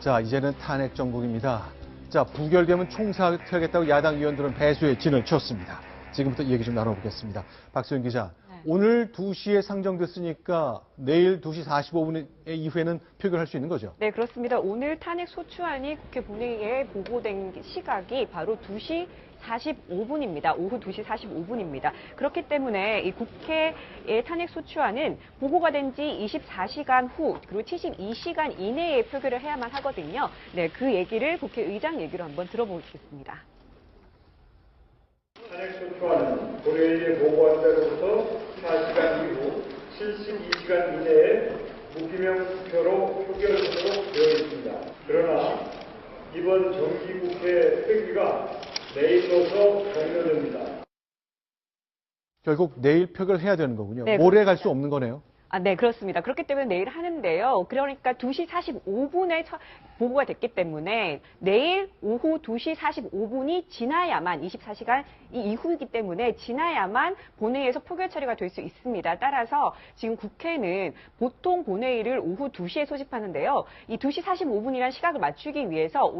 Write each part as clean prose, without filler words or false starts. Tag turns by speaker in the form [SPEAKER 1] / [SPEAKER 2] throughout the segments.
[SPEAKER 1] 자, 이제는 탄핵 정국입니다. 자, 부결되면 총사퇴하겠다고 야당 의원들은 배수의 진을 쳤습니다. 지금부터 이 얘기 좀 나눠보겠습니다. 박소연 기자, 오늘 2시에 상정됐으니까 내일 2시 45분 이후에는 표결할 수 있는 거죠?
[SPEAKER 2] 네, 그렇습니다. 오늘 탄핵 소추안이 국회 본회의에 보고된 시각이 바로 2시 45분입니다. 오후 2시 45분입니다. 그렇기 때문에 이 국회의 탄핵 소추안은 보고가 된 지 24시간 후 그리고 72시간 이내에 표결을 해야만 하거든요. 네, 그 얘기를 국회의장 얘기로 한번 들어보겠습니다.
[SPEAKER 3] 탄핵 소추안은 본회의에 보고한 때로부터 4시간 이후 72시간 이내에 무기명 투표로 표결하도록 되어 있습니다. 그러나 이번 정기국회 회기가 내일로서 종료됩니다.
[SPEAKER 1] 결국 내일 표결해야 되는 거군요.
[SPEAKER 2] 네,
[SPEAKER 1] 모레 갈 수 없는 거네요.
[SPEAKER 2] 네, 그렇습니다. 그렇기 때문에 내일 하는데요. 그러니까 2시 45분에 보고가 됐기 때문에 내일 오후 2시 45분이 지나야만 24시간 이후이기 때문에 지나야만 본회의에서 표결 처리가 될 수 있습니다. 따라서 지금 국회는 보통 본회의를 오후 2시에 소집하는데요. 이 2시 45분이라는 시각을 맞추기 위해서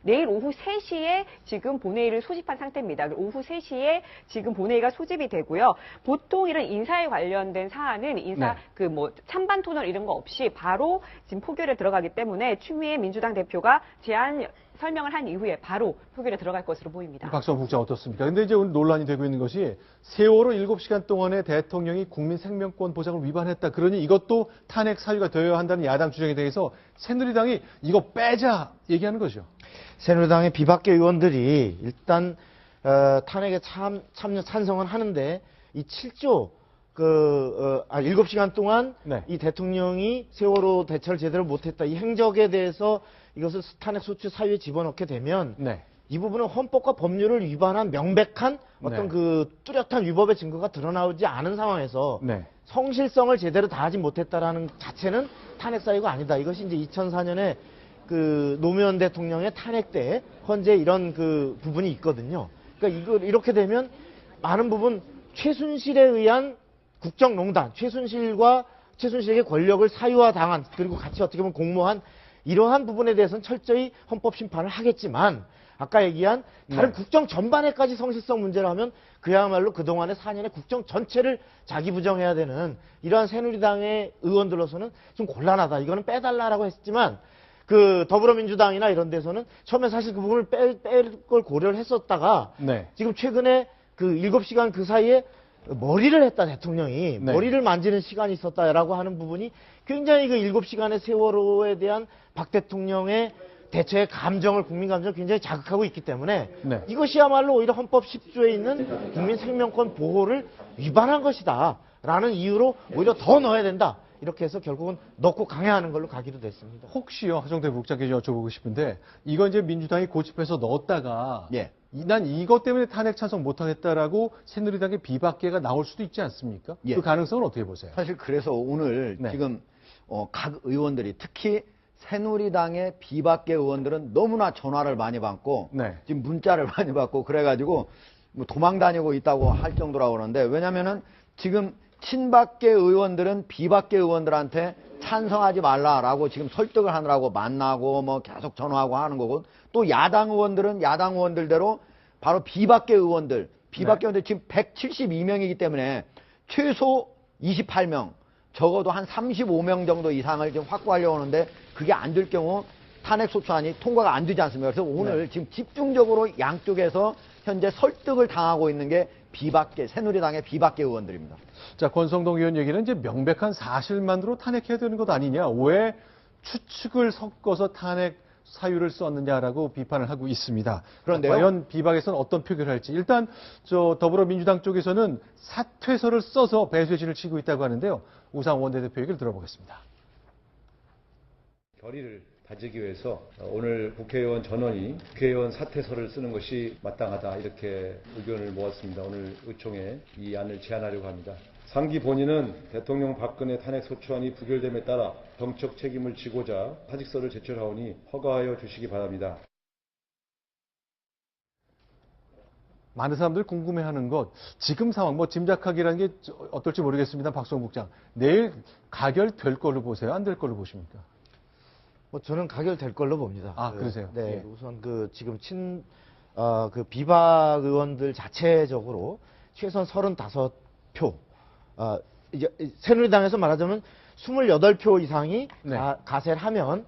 [SPEAKER 2] 내일 오후 3시에 지금 본회의를 소집한 상태입니다. 오후 3시에 지금 본회의가 소집이 되고요. 보통 이런 인사에 관련된 사안은 찬반 토론 이런 거 없이 바로 지금 표결에 들어가기 때문에 추미애 민주당 대표가 제안 설명을 한 이후에 바로 표결에 들어갈 것으로 보입니다.
[SPEAKER 1] 박수원 국장 어떻습니까? 근데 이제 오늘 논란이 되고 있는 것이 세월호 7시간 동안에 대통령이 국민 생명권 보장을 위반했다. 그러니 이것도 탄핵 사유가 되어야 한다는 야당 주장에 대해서 새누리당이 이거 빼자 얘기하는 거죠.
[SPEAKER 4] 새누리당의 비박계 의원들이 일단 탄핵에 찬성은 하는데 이 7조 7시간 동안 이 대통령이 세월호 대처를 제대로 못했다. 이 행적에 대해서 이것을 탄핵 소추 사유에 집어넣게 되면 이 부분은 헌법과 법률을 위반한 명백한 어떤 뚜렷한 위법의 증거가 드러나오지 않은 상황에서 성실성을 제대로 다하지 못했다라는 자체는 탄핵 사유가 아니다. 이것이 이제 2004년에 노무현 대통령의 탄핵 때 헌재 이런 부분이 있거든요. 그러니까 이렇게 되면 많은 부분 최순실에 의한 국정농단, 최순실에게 권력을 사유화당한 그리고 같이 어떻게 보면 공모한 이러한 부분에 대해서는 철저히 헌법 심판을 하겠지만 아까 얘기한 다른 국정 전반에까지 성실성 문제를 하면 그야말로 그동안의 4년의 국정 전체를 자기 부정해야 되는 이러한 새누리당의 의원들로서는 좀 곤란하다. 이거는 빼달라라고 했지만 더불어민주당이나 이런 데서는 처음에 사실 그 부분을 뺄 걸 고려를 했었다가 지금 최근에 7시간 그 사이에 머리를 했다 대통령이 머리를 만지는 시간이 있었다라고 하는 부분이 굉장히 7시간의 세월호에 대한 박 대통령의 대처의 감정을 국민 감정을 굉장히 자극하고 있기 때문에 이것이야말로 오히려 헌법 10조에 있는 국민 생명권 보호를 위반한 것이다 라는 이유로 오히려 더 넣어야 된다. 이렇게 해서 결국은 넣고 강행하는 걸로 가기도 됐습니다.
[SPEAKER 1] 혹시요, 하정대 국장께 여쭤보고 싶은데 이거 이제 민주당이 고집해서 넣었다가 난 이것 때문에 탄핵 찬성 못하겠다라고 새누리당의 비박계가 나올 수도 있지 않습니까? 그 가능성은 어떻게 보세요?
[SPEAKER 5] 사실 그래서 오늘 지금 각 의원들이 특히 새누리당의 비박계 의원들은 너무나 전화를 많이 받고 지금 문자를 많이 받고 그래가지고 뭐 도망 다니고 있다고 할 정도라고 그러는데 왜냐면은 지금 친박계 의원들은 비박계 의원들한테 찬성하지 말라라고 지금 설득을 하느라고 만나고 뭐 계속 전화하고 하는 거고 또 야당 의원들은 야당 의원들대로 바로 비박계 의원들 지금 172명이기 때문에 최소 28명 적어도 한 35명 정도 이상을 지금 확보하려고 하는데 그게 안 될 경우 탄핵 소추안이 통과가 안 되지 않습니까? 그래서 오늘 지금 집중적으로 양쪽에서 현재 설득을 당하고 있는 게 새누리당의 비박계 의원들입니다.
[SPEAKER 1] 자, 권성동 의원 얘기는 이제 명백한 사실만으로 탄핵해야 되는 것 아니냐. 왜 추측을 섞어서 탄핵 사유를 썼느냐라고 비판을 하고 있습니다. 그런데요. 과연 비박에서는 어떤 표결을 할지. 일단 더불어민주당 쪽에서는 사퇴서를 써서 배수의 진을 치고 있다고 하는데요. 우상 원내대표 얘기를 들어보겠습니다.
[SPEAKER 6] 결의를 다지기 위해서 오늘 국회의원 전원이 국회의원 사퇴서를 쓰는 것이 마땅하다 이렇게 의견을 모았습니다. 오늘 의총에 이 안을 제안하려고 합니다. 상기 본인은 대통령 박근혜 탄핵 소추안이 부결됨에 따라 정책 책임을 지고자 사직서를 제출하오니 허가하여 주시기 바랍니다.
[SPEAKER 1] 많은 사람들이 궁금해하는 것, 지금 상황, 짐작하기라는 게 어떨지 모르겠습니다. 박수원 국장. 내일 가결될 걸로 보세요? 안 될 걸로 보십니까?
[SPEAKER 4] 뭐 저는 가결될 걸로 봅니다.
[SPEAKER 1] 아, 그러세요?
[SPEAKER 4] 네,
[SPEAKER 1] 예.
[SPEAKER 4] 우선 지금 그 비박 의원들 자체적으로 최소한 35표, 이제 새누리당에서 말하자면 28표 이상이
[SPEAKER 1] 네.
[SPEAKER 4] 가세를 하면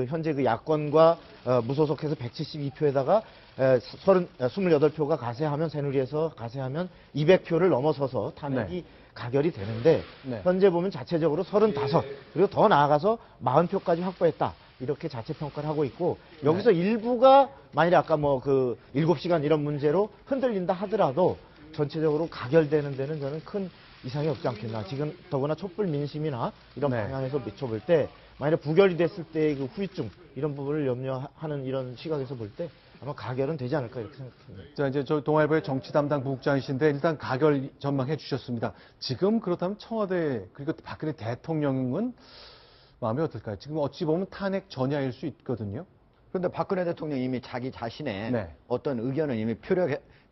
[SPEAKER 4] 현재 야권과 무소속해서 172표에다가 28표가 가세하면 새누리에서 가세하면 200표를 넘어서서 탄핵이 가결이 되는데 현재 보면 자체적으로 35 그리고 더 나아가서 40표까지 확보했다. 이렇게 자체 평가를 하고 있고 여기서 일부가 만일에 아까 7시간 이런 문제로 흔들린다 하더라도 전체적으로 가결되는 데는 저는 큰 이상이 없지 않겠나. 지금 더구나 촛불 민심이나 이런 방향에서 비춰볼 때 만약에 부결이 됐을 때의 그 후유증 이런 부분을 염려하는 이런 시각에서 볼 때 아마 가결은 되지 않을까 이렇게 생각합니다.
[SPEAKER 1] 자, 이제 저 동아일보의 정치 담당 부국장이신데 일단 가결 전망해 주셨습니다. 지금 그렇다면 청와대 그리고 박근혜 대통령은 마음이 어떨까요? 지금 어찌 보면 탄핵 전야일 수 있거든요.
[SPEAKER 5] 그런데 박근혜 대통령이 이미 자기 자신의
[SPEAKER 1] 네.
[SPEAKER 5] 어떤 의견은 이미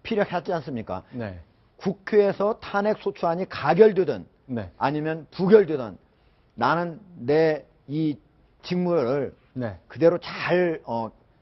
[SPEAKER 5] 피력했지 않습니까?
[SPEAKER 1] 네.
[SPEAKER 5] 국회에서 탄핵 소추안이 가결되든
[SPEAKER 1] 네.
[SPEAKER 5] 아니면 부결되든 나는 내 이 직무를
[SPEAKER 1] 네.
[SPEAKER 5] 그대로 잘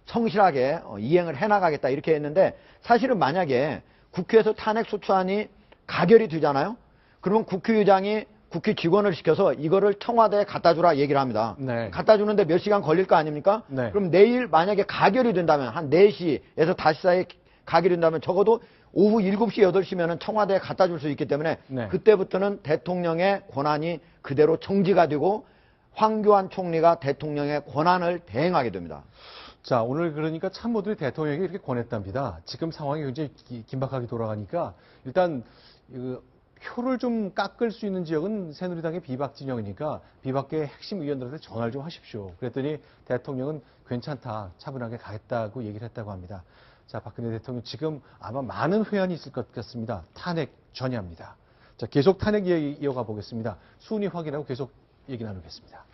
[SPEAKER 5] 성실하게 이행을 해나가겠다 이렇게 했는데 사실은 만약에 국회에서 탄핵 소추안이 가결이 되잖아요. 그러면 국회의장이 국회 직원을 시켜서 이거를 청와대에 갖다 주라 얘기를 합니다.
[SPEAKER 1] 네.
[SPEAKER 5] 갖다 주는데 몇 시간 걸릴 거 아닙니까?
[SPEAKER 1] 네.
[SPEAKER 5] 그럼 내일 만약에 가결이 된다면 한 4시에서 5시 사이에 가결이 된다면 적어도 오후 7시, 8시면은 청와대에 갖다 줄 수 있기 때문에 그때부터는 대통령의 권한이 그대로 정지가 되고 황교안 총리가 대통령의 권한을 대행하게 됩니다.
[SPEAKER 1] 자, 오늘 그러니까 참모들이 대통령에게 이렇게 권했답니다. 지금 상황이 굉장히 긴박하게 돌아가니까 일단 표를 좀 깎을 수 있는 지역은 새누리당의 비박 진영이니까 비박계의 핵심 의원들한테 전화를 좀 하십시오. 그랬더니 대통령은 괜찮다, 차분하게 가겠다고 얘기를 했다고 합니다. 자, 박근혜 대통령 지금 아마 많은 회한이 있을 것 같습니다. 탄핵 전야입니다. 자, 계속 탄핵 이야기 이어가 보겠습니다. 순위 확인하고 계속 얘기 나누겠습니다.